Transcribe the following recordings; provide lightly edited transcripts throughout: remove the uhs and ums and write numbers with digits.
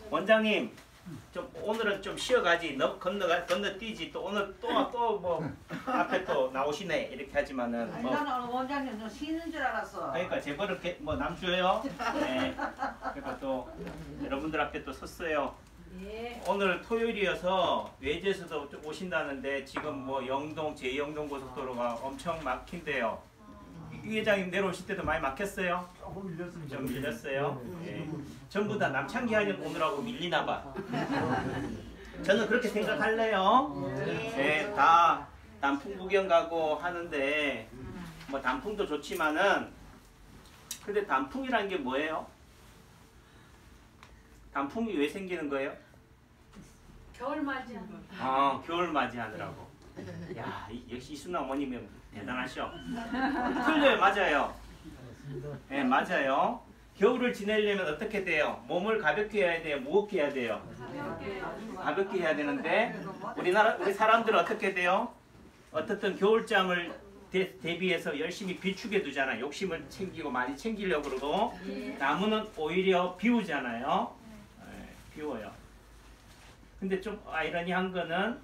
원장님 좀 오늘은 좀 쉬어가지 건너뛰지 또 오늘 또 뭐 앞에 또 나오시네 이렇게 하지만은 아니, 나는 오늘 원장님 좀 쉬는 줄 알았어. 그러니까 제거를 뭐 남주예요. 네. 그러니까 또 여러분들 앞에 또 섰어요. 예. 오늘 토요일이어서 외지에서도 좀 오신다는데 지금 뭐 영동 제2영동 고속도로가 엄청 막힌대요. 이 회장님 내려오실 때도 많이 막혔어요? 조금 밀렸습니다. 좀 밀렸어요. 네. 전부 다 남창기 하려고 오느라고 밀리나 봐. 저는 그렇게 생각할래요. 네, 다 단풍 구경 가고 하는데 뭐 단풍도 좋지만은 근데 단풍이라는 게 뭐예요? 단풍이 왜 생기는 거예요? 겨울 맞이하는 거. 아, 겨울 맞이하느라고. 야, 역시 이순아 어머님이 대단하셔. 틀려요, 맞아요. 네, 맞아요. 겨울을 지내려면 어떻게 돼요? 몸을 가볍게 해야 돼요? 무겁게 해야 돼요? 가볍게 해야 되는데 우리 사람들은 어떻게 돼요? 어떻든 겨울잠을 대비해서 열심히 비추게 두잖아요. 욕심을 챙기고 많이 챙기려고 그러고 나무는 오히려 비우잖아요. 네, 비워요. 근데 좀 아이러니한 거는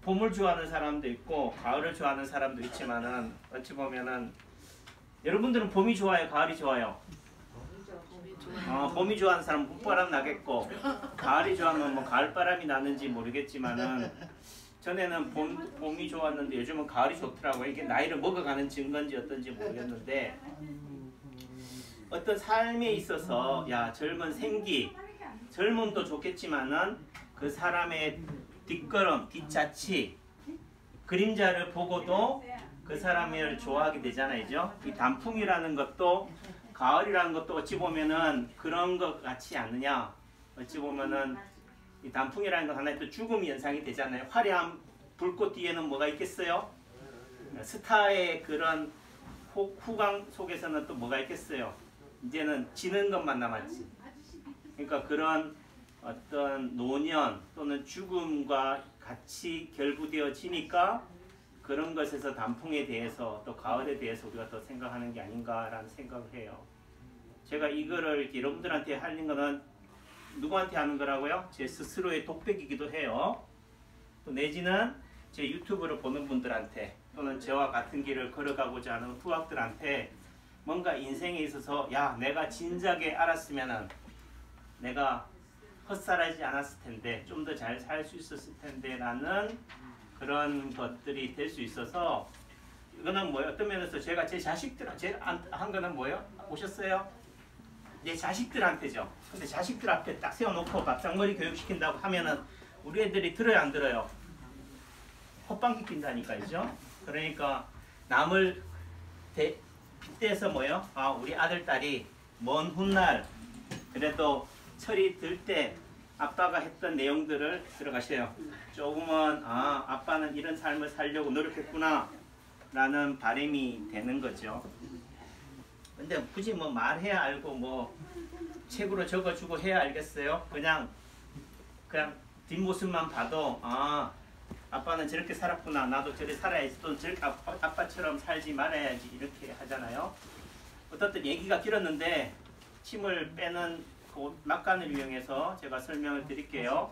봄을 좋아하는 사람도 있고 가을을 좋아하는 사람도 있지만은 어찌 보면은 여러분들은 봄이 좋아요? 가을이 좋아요? 봄이 좋아하는 사람은 봄바람 나겠고 가을이 좋아하면 뭐 가을바람이 나는지 모르겠지만은 전에는 봄이 좋았는데 요즘은 가을이 좋더라고요. 이게 나이를 먹어가는 증거인지 어떤지 모르겠는데 어떤 삶에 있어서 야 젊은 생기 젊음도 좋겠지만은 그 사람의 뒷걸음, 뒷자치 그림자를 보고도 그 사람을 좋아하게 되잖아요. 이 단풍이라는 것도 가을이라는 것도 어찌 보면은 그런 것 같지 않느냐. 어찌 보면은 이 단풍이라는 건 하나의 또 죽음 연상이 되잖아요. 화려한 불꽃 뒤에는 뭐가 있겠어요? 스타의 그런 후광 속에서는 또 뭐가 있겠어요? 이제는 지는 것만 남았지. 그러니까 그런 어떤 노년 또는 죽음과 같이 결부되어지니까 그런 것에서 단풍에 대해서 또 가을에 대해서 우리가 더 생각하는 게 아닌가라는 생각을 해요. 제가 이거를 여러분들한테 하는 거는 누구한테 하는 거라고요? 제 스스로의 독백이기도 해요. 또 내지는 제 유튜브를 보는 분들한테 또는 저와 같은 길을 걸어가고자 하는 후학들한테 뭔가 인생에 있어서 야 내가 진작에 알았으면은 내가 헛살하지 않았을 텐데 좀 더 잘 살 수 있었을 텐데 라는 그런 것들이 될 수 있어서 이거는 뭐예요? 어떤 면에서 제가 제 자식들한테 한 거는 뭐예요? 오셨어요? 내 자식들한테죠. 근데 자식들 앞에 딱 세워놓고 밥상머리 교육시킨다고 하면은 우리 애들이 들어요 안 들어요? 헛방귀 낀다니까요. 그러니까 남을 빗대서 뭐예요? 아 우리 아들 딸이 먼 훗날 그래도 철이 들 때 아빠가 했던 내용들을 들어가셔요. 조금은 아 아빠는 이런 삶을 살려고 노력했구나 라는 바람이 되는 거죠. 근데 굳이 뭐 말해야 알고 뭐 책으로 적어주고 해야 알겠어요? 그냥 뒷모습만 봐도 아 아빠는 저렇게 살았구나 나도 저렇게 살아야지 또 저렇게 아빠처럼 살지 말아야지 이렇게 하잖아요. 어떻든 얘기가 길었는데 침을 빼는 그 막간을 이용해서 제가 설명을 드릴게요.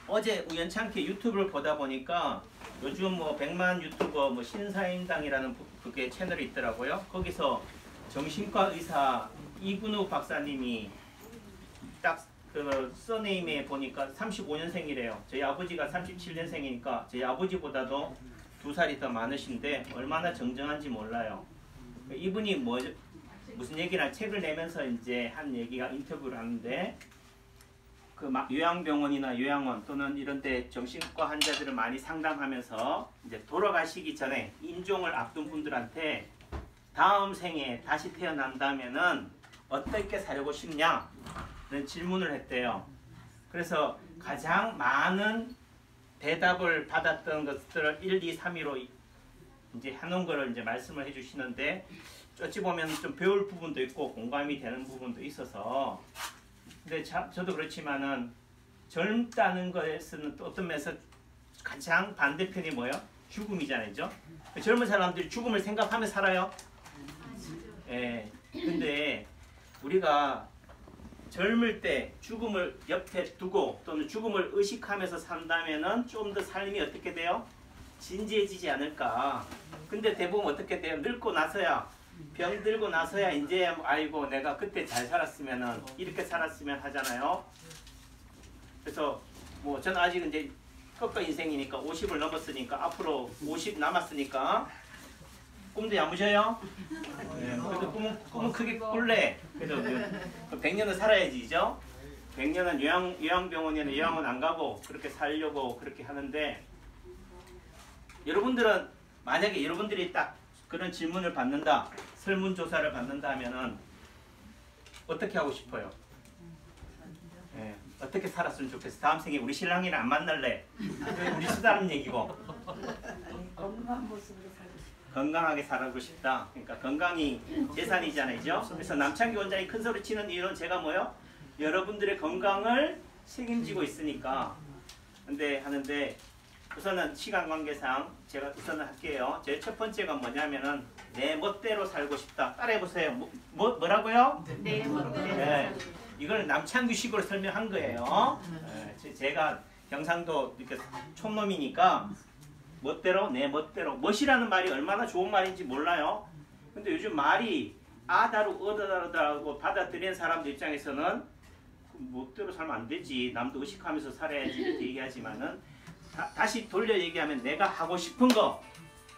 어제 우연찮게 유튜브를 보다 보니까 요즘 뭐 100만 유튜버 뭐 신사임당이라는 그게 채널이 있더라고요. 거기서 정신과 의사 이근우 박사님이 딱 그 써네임에 보니까 35년생이래요. 저희 아버지가 37년생이니까 저희 아버지보다도 2살이 더 많으신데 얼마나 정정한지 몰라요. 이분이 무슨 얘기나 책을 내면서 이제 한 얘기가 인터뷰를 하는데 그 막 요양병원이나 요양원 또는 이런 데 정신과 환자들을 많이 상담하면서 이제 돌아가시기 전에 임종을 앞둔 분들한테 다음 생에 다시 태어난다면은 어떻게 살고 싶냐? 는 질문을 했대요. 그래서 가장 많은 대답을 받았던 것들을 1, 2, 3위로 이제 해놓은 거를 이제 말씀을 해주시는데 어찌 보면 좀 배울 부분도 있고 공감이 되는 부분도 있어서 근데 저도 그렇지만은 젊다는 것에서는 또 어떤 면에서 가장 반대편이 뭐예요? 죽음이잖아요. 젊은 사람들이 죽음을 생각하며 살아요. 예. 근데 우리가 젊을 때 죽음을 옆에 두고 또는 죽음을 의식하면서 산다면은 좀 더 삶이 어떻게 돼요? 진지해지지 않을까. 근데 대부분 어떻게 돼요? 늙고 나서야, 병 들고 나서야 이제 아이고 내가 그때 잘 살았으면은 이렇게 살았으면 하잖아요. 그래서 뭐 저는 아직 이제 꺾어 인생이니까 50을 넘었으니까 앞으로 50 남았으니까 꿈도 야무져요. 네, 그래도 꿈은 크게 꿀래. 그래도 100년은 살아야지죠. 100년은 요양병원에는 요양원 안 가고 그렇게 살려고 그렇게 하는데, 여러분들은 만약에 여러분들이 딱 그런 질문을 받는다, 설문조사를 받는다 하면은 어떻게 하고 싶어요? 네, 어떻게 살았으면 좋겠어? 다음 생에 우리 신랑이랑 안 만날래? 우리 수다는 얘기고. 건강한 모습으로 살고 싶어. 건강하게 살고 싶다. 그러니까 건강이 재산이잖아요. 그래서 남창기 원장이 큰 소리 치는 이유는 제가 뭐요? 여러분들의 건강을 책임지고 있으니까. 근데 하는데 우선은 시간 관계상 제가 우선은 할게요. 제 첫 번째가 뭐냐면은 내 멋대로 살고 싶다. 따라해 보세요. 뭐라고요? 내 멋대로 네. 살고 싶어. 이걸 남창규식으로 설명한 거예요. 제가 경상도 이렇게 촌놈이니까 멋대로, 내 멋대로. 멋이라는 말이 얼마나 좋은 말인지 몰라요. 근데 요즘 말이 아다르고 어다르다고 받아들이는 사람들 입장에서는 멋대로 살면 안 되지, 남도 의식하면서 살아야지 이렇게 얘기하지만은, 다시 돌려 얘기하면 내가 하고 싶은 거,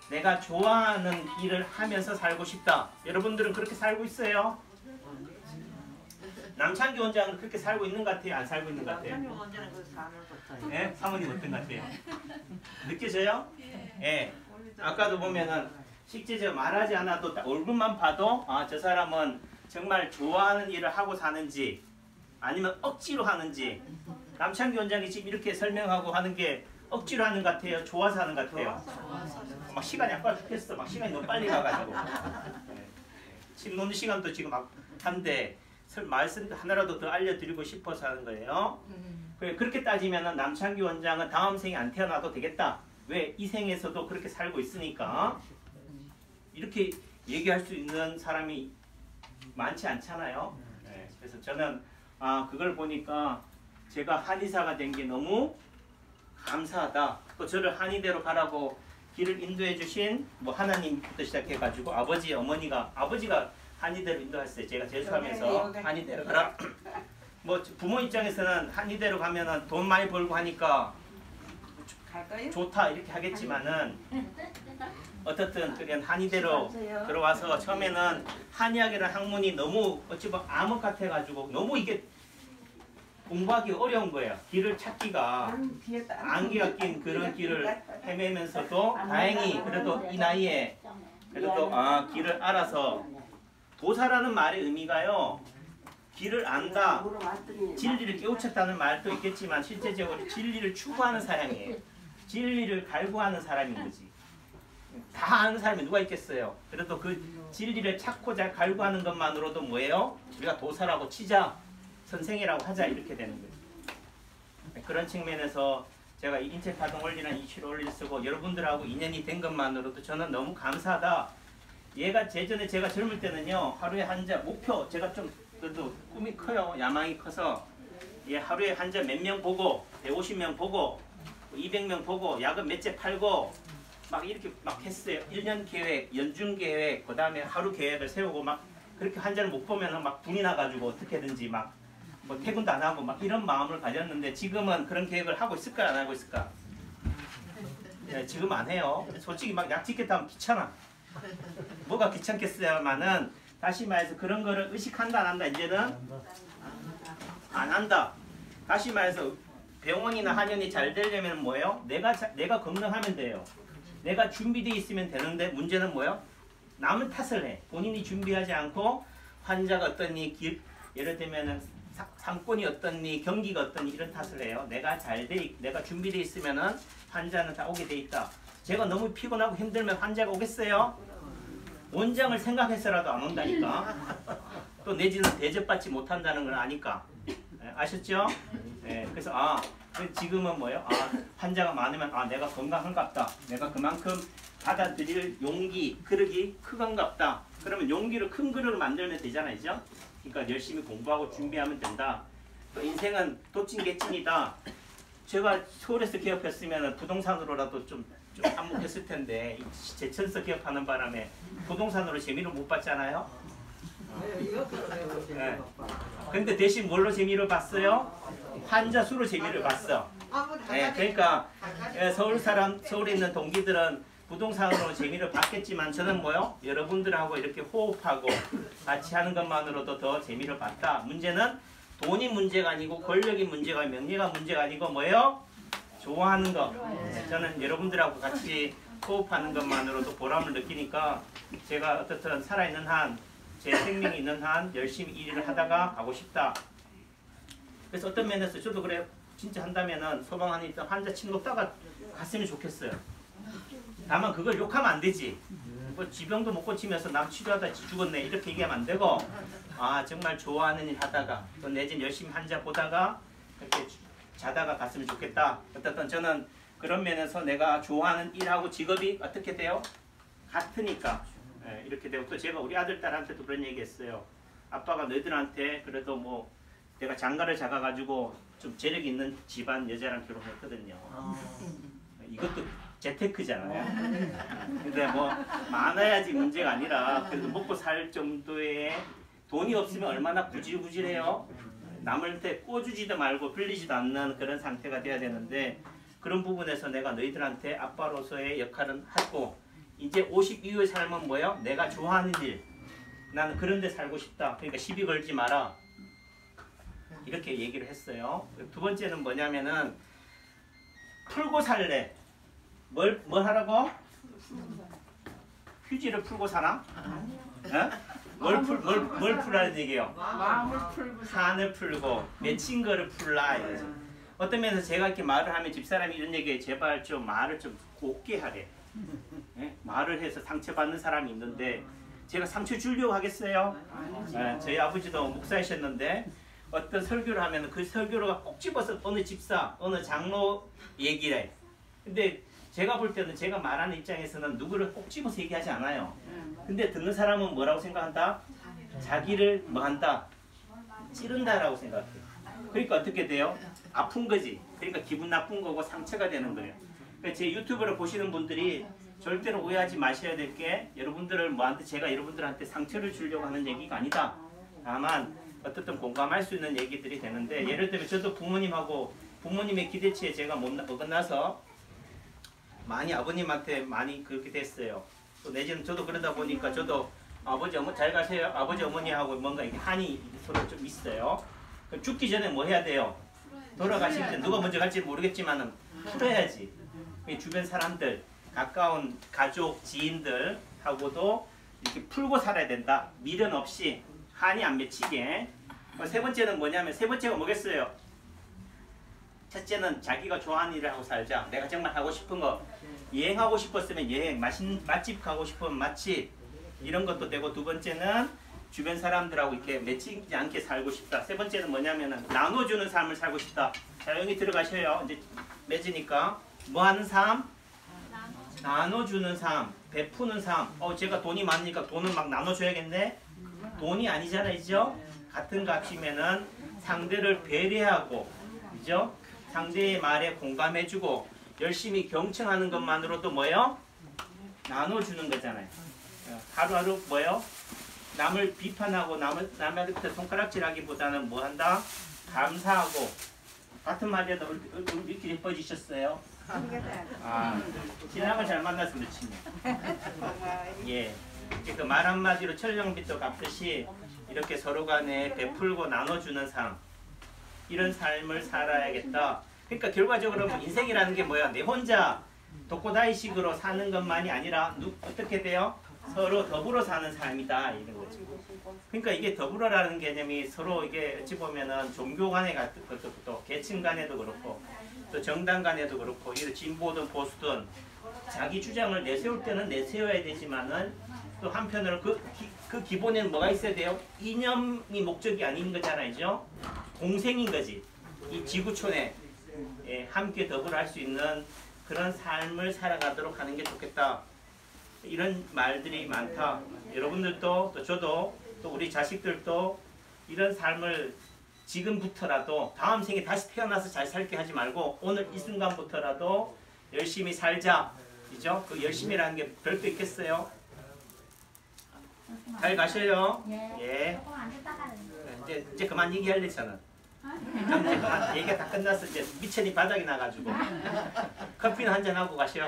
내가 좋아하는 일을 하면서 살고 싶다. 여러분들은 그렇게 살고 있어요? 남창기 원장은 그렇게 살고 있는 것 같아요? 안 살고 있는 것 같아요? 남창규 원장은 그 사는 것도. 예? 사모님 어떤 것 같아요? 느껴져요? 예. 아까도 보면은 실제적으로 말하지 않아도 딱 얼굴만 봐도 아, 저 사람은 정말 좋아하는 일을 하고 사는지 아니면 억지로 하는지. 남창기 원장이 지금 이렇게 설명하고 하는 게 억지로 하는 것 같아요? 좋아서 하는 것 같아요? 막 시간이 아까 죽겠어. 막 시간이 너무 빨리 가가지고. 예. 지금 노는 시간도 지금 막 한데 말씀 하나라도 더 알려드리고 싶어서 하는 거예요. 그렇게 따지면 남창기 원장은 다음 생에 안 태어나도 되겠다. 왜? 이 생에서도 그렇게 살고 있으니까. 이렇게 얘기할 수 있는 사람이 많지 않잖아요. 네, 그래서 저는 그걸 보니까 제가 한의사가 된 게 너무 감사하다. 또 저를 한의대로 가라고 길을 인도해 주신 뭐 하나님부터 시작해가지고 아버지, 어머니가, 아버지가 한의대로 인도했어요. 제가 재수하면서 한의대로 가라. 뭐 부모 입장에서는 한의대로 가면은 돈 많이 벌고 하니까 갈까요? 좋다 이렇게 하겠지만은 어떻든 그냥 한의대로 들어와서 처음에는 한의학이라는 학문이 너무 어찌 보면 암흑 같아가지고 너무 이게 공부하기 어려운 거예요. 길을 찾기가 안개가 낀 그런 길을 헤매면서도 다행히 그래도 이 나이에 그래도 길을 알아서, 도사라는 말의 의미가요, 길을 안다, 진리를 깨우쳤다는 말도 있겠지만 실제적으로 진리를 추구하는 사람이에요. 진리를 갈구하는 사람인 거지. 다 아는 사람이 누가 있겠어요. 그래도 그 진리를 찾고자 갈구하는 것만으로도 뭐예요? 우리가 도사라고 치자, 선생이라고 하자, 이렇게 되는 거예요. 그런 측면에서 제가 이 인체파동 원리라는 이슈를 올릴 쓰고 여러분들하고 인연이 된 것만으로도 저는 너무 감사하다. 얘가 제전에 제가 젊을 때는요, 하루에 한 잔, 목표, 제가 좀 그래도 꿈이 커요. 야망이 커서 얘 하루에 한 잔 몇 명 보고 150명 보고 200명 보고 야금 몇 째 팔고 막 이렇게 막 했어요. 1년 계획, 연중 계획, 그 다음에 하루 계획을 세우고 막 그렇게 한 잔을 못 보면 막 분이 나가지고 어떻게든지 막 뭐 퇴근도 안 하고 막 이런 마음을 가졌는데, 지금은 그런 계획을 하고 있을까 안 하고 있을까? 네, 지금 안 해요. 솔직히 막 약 짓겠다 하면 귀찮아. 뭐가 귀찮겠어야만은, 다시 말해서 그런 거를 의식한다 안 한다, 이제는 안 한다. 다시 말해서 병원이나 한의원이 잘 되려면 뭐예요? 내가 건강하면 돼요. 내가 준비되어 있으면 되는데, 문제는 뭐예요? 남은 탓을 해. 본인이 준비하지 않고 환자가 어떠니, 예를 들면은 상권이 어떠니, 경기가 어떠니 이런 탓을 해요. 내가 준비되어 있으면은 환자는 다 오게 돼 있다. 제가 너무 피곤하고 힘들면 환자가 오겠어요? 원장을 생각해서라도 안 온다니까. 또 내지는 대접받지 못한다는 걸 아니까. 아셨죠? 네, 그래서 지금은 뭐예요? 환자가 많으면 내가 건강한갑다. 내가 그만큼 받아들일 용기, 그릇이 크건갑다. 그러면 용기를 큰 그릇을 만들면 되잖아요, 그죠? 그러니까 열심히 공부하고 준비하면 된다. 또 인생은 도찐개찐이다. 제가 서울에서 기업했으면 부동산으로라도 좀 한몫했을 텐데 제천에서 기업하는 바람에 부동산으로 재미를 못 봤잖아요. 네. 근데 대신 뭘로 재미를 봤어요? 환자 수로 재미를 봤어. 네, 그러니까 서울에 있는 동기들은 부동산으로 재미를 봤겠지만 저는 뭐요? 여러분들하고 이렇게 호흡하고 같이 하는 것만으로도 더 재미를 봤다. 문제는 돈이 문제가 아니고 권력이 문제가 명예가 문제가 아니고 뭐예요? 좋아하는 거. 저는 여러분들하고 같이 호흡하는 것만으로도 보람을 느끼니까 제가 어떻든 살아있는 한, 제 생명이 있는 한 열심히 일을 하다가 가고 싶다. 그래서 어떤 면에서 저도 그래 진짜 한다면은 소방관이 있던 환자 친구다가 갔으면 좋겠어요. 다만 그걸 욕하면 안 되지. 뭐 지병도 못 고치면서 남 치료하다 죽었네 이렇게 얘기하면 안 되고, 아 정말 좋아하는 일 하다가 또 내진 열심히 환자 보다가 이렇게 자다가 갔으면 좋겠다. 어쨌든 저는 그런 면에서 내가 좋아하는 일하고 직업이 어떻게 돼요? 같으니까 이렇게 되고, 또 제가 우리 아들 딸한테도 그런 얘기했어요. 아빠가 너희들한테 그래도 뭐 내가 장가를 잡아가지고 좀 재력 있는 집안 여자랑 결혼했거든요. 이것도 재테크잖아요. 근데 뭐 많아야지 문제가 아니라 그래도 먹고 살 정도의 돈이 없으면 얼마나 구질구질해요. 남한테 꿔주지도 말고 빌리지도 않는 그런 상태가 돼야 되는데, 그런 부분에서 내가 너희들한테 아빠로서의 역할은 하고, 이제 50 이후의 삶은 뭐예요? 내가 좋아하는 일. 나는 그런 데 살고 싶다. 그러니까 시비 걸지 마라. 이렇게 얘기를 했어요. 두 번째는 뭐냐면은 풀고 살래. 뭘 하라고? 휴지를 풀고 사나? 뭘 풀라는 얘기예요? 마음을 풀고 산을 풀고 맺힌 거를 풀라. 어떤 면에서 제가 이렇게 말을 하면 집사람이 이런 얘기에 제발 좀 말을 좀 곱게 하래. 말을 해서 상처받는 사람이 있는데 제가 상처 주려고 하겠어요? 저희 아버지도 목사이셨는데 어떤 설교를 하면 그 설교를 꼭 집어서 어느 집사, 어느 장로 얘기를 해. 근데 제가 볼 때는 제가 말하는 입장에서는 누구를 꼭 집어서 얘기하지 않아요. 근데 듣는 사람은 뭐라고 생각한다? 자기를 뭐 한다? 찌른다라고 생각해요. 그러니까 어떻게 돼요? 아픈 거지. 그러니까 기분 나쁜 거고 상처가 되는 거예요. 그러니까 제 유튜브를 보시는 분들이 절대로 오해하지 마셔야 될 게, 여러분들을 뭐한테 제가 여러분들한테 상처를 주려고 하는 얘기가 아니다. 다만 어떻든 공감할 수 있는 얘기들이 되는데, 예를 들면 저도 부모님의 기대치에 제가 못 어긋나서 많이 아버님한테 많이 그렇게 됐어요. 또 내지는 저도 그러다 보니까 저도 아버지 어머니 잘 가세요. 아버지 어머니하고 뭔가 이렇게 한이 서로 좀 있어요. 그럼 죽기 전에 뭐 해야 돼요? 돌아가실 때 누가 먼저 갈지 모르겠지만은 풀어야지. 주변 사람들, 가까운 가족, 지인들하고도 이렇게 풀고 살아야 된다. 미련 없이 한이 안 맺히게. 세 번째는 뭐냐면, 세 번째가 뭐겠어요? 첫째는 자기가 좋아하는 일을 하고 살자. 내가 정말 하고 싶은 거, 여행하고 싶었으면 여행, 맛집 가고 싶으면 맛집, 이런 것도 되고, 두 번째는 주변 사람들하고 이렇게 맺히지 않게 살고 싶다. 세 번째는 뭐냐면은 나눠주는 삶을 살고 싶다. 자, 여기 들어가셔요. 이제 맺으니까 뭐 하는 삶? 나눠주는 삶, 베푸는 삶. 제가 돈이 많으니까 돈을 막 나눠줘야겠네? 돈이 아니잖아요. 같은 값이면은 상대를 배려하고, 그죠? 상대의 말에 공감해주고 열심히 경청하는 것만으로도 뭐예요? 나눠주는 거잖아요. 하루하루 뭐예요? 남을 비판하고 남한테 손가락질하기보다는 뭐 한다? 감사하고. 같은 말이라도 이렇게 예뻐지셨어요? 신랑을 잘 만나서 그렇지. 예. 그 말 한마디로 천냥빚도 갚듯이 이렇게 서로 간에 베풀고 나눠주는 삶, 이런 삶을 살아야겠다. 그러니까 결과적으로 인생이라는 게 뭐야? 내 혼자 독고다이식으로 사는 것만이 아니라 어떻게 돼요? 서로 더불어 사는 삶이다, 이런 거죠. 그러니까 이게 더불어라는 개념이 서로 이게 어찌 보면은 종교 간에 또 계층 간에도 그렇고 또 정당 간에도 그렇고, 이런 진보든 보수든 자기 주장을 내세울 때는 내세워야 되지만은 또 한편으로 그 기본에는 뭐가 있어야 돼요? 이념이 목적이 아닌 거잖아요. 공생인 거지. 이 지구촌에 함께 더불어 할 수 있는 그런 삶을 살아가도록 하는 게 좋겠다. 이런 말들이 많다. 여러분들도 또 저도 또 우리 자식들도 이런 삶을 지금부터라도 다음 생에 다시 태어나서 잘 살게 하지 말고 오늘 이 순간부터라도 열심히 살자. 그죠? 그 열심히라는 게 별도 있겠어요? 잘 가셔요. 예. 조금 안 됐다가 이제 그만 얘기할래 저는. 이제 그만 얘기가 다 끝났어. 이제 미천이 바닥이 나가지고 커피는 한잔 하고 가시오.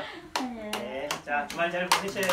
예. 자 주말 잘 보내세요.